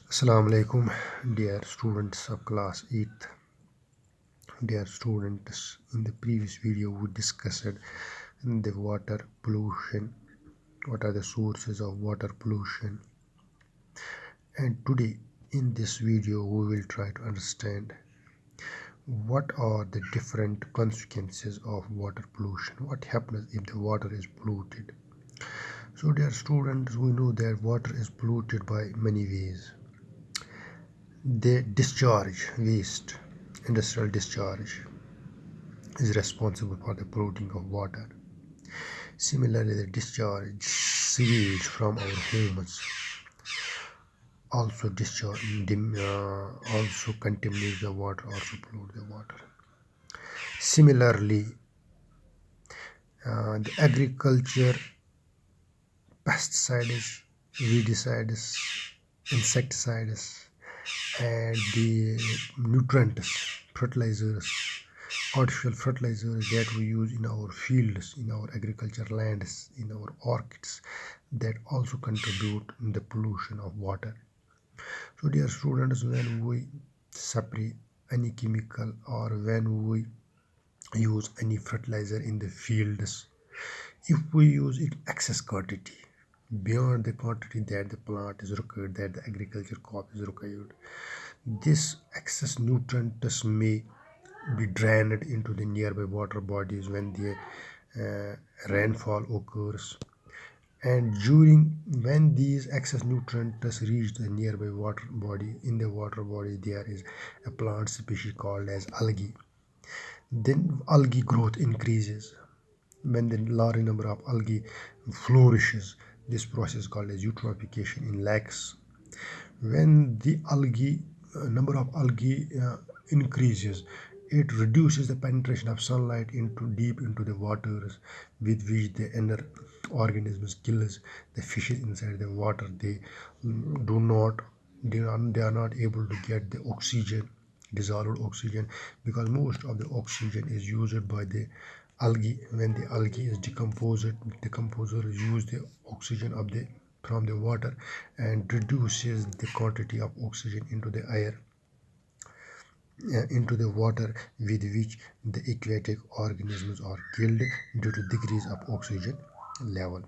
Assalamu alaikum, dear students of class 8th. Dear students, in the previous video we discussed the water pollution, what are the sources of water pollution, and today in this video we will try to understand what are the different consequences of water pollution, what happens if the water is polluted. So dear students, we know that water is polluted by many ways. The discharge waste, industrial discharge, is responsible for the polluting of water. Similarly, the discharge sewage from our homes also also contaminates the water, also pollute the water. Similarly, the agriculture, pesticides, weedicides, insecticides, and the nutrients, fertilizers, artificial fertilizers that we use in our fields, in our agriculture lands, in our orchids, that also contribute in the pollution of water. So dear students, when we spray any chemical or when we use any fertilizer in the fields, if we use it excess quantity, beyond the quantity that the plant is required, that the agriculture crop is required, this excess nutrients may be drained into the nearby water bodies when the rainfall occurs, and during when these excess nutrients reach the nearby water body, in the water body there is a plant species called as algae. Then algae growth increases. When the large number of algae flourishes, this process called as eutrophication in lakes. When the algae number of algae increases, it reduces the penetration of sunlight into deep into the waters, with which the inner organisms kills the fishes inside the water. They do not they are not able to get the oxygen, dissolved oxygen, because most of the oxygen is used by the algae. When the algae is decomposed, decomposers use the oxygen of the from the water and reduces the quantity of oxygen into the air, into the water, with which the aquatic organisms are killed due to decrease of oxygen level.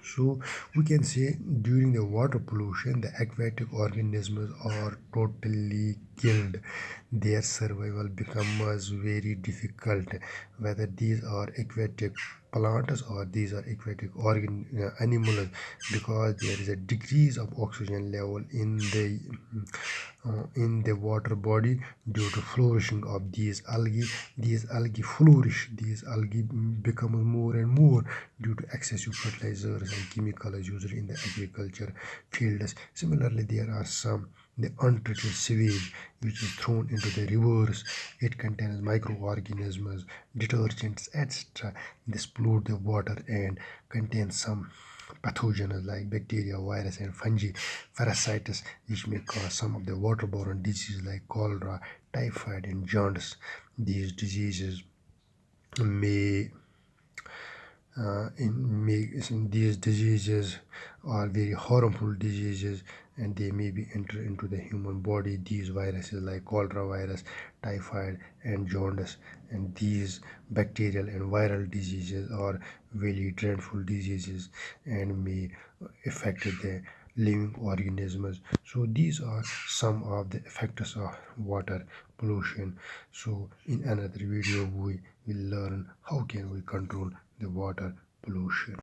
So we can say during the water pollution, the aquatic organisms are totally killed. Their survival becomes very difficult, whether these are aquatic plants or these are aquatic animals, because there is a decrease of oxygen level in the water body due to flourishing of these algae. These algae flourish, these algae become more and more due to excessive fertilizers and chemicals used in the agriculture fields. Similarly, there are some the untreated sewage which is thrown into the rivers. It contains microorganisms, detergents, etc. This pollute the water and contains some pathogens like bacteria, virus, and fungi, parasites, which may cause some of the waterborne diseases like cholera, typhoid, and jaundice. These diseases may these diseases are very harmful diseases, and they may be enter into the human body. These viruses like cholera virus, typhoid, and jaundice, and these bacterial and viral diseases are very dreadful diseases and may affect the living organisms. So these are some of the effects of water pollution. So in another video we will learn how can we control the water pollution.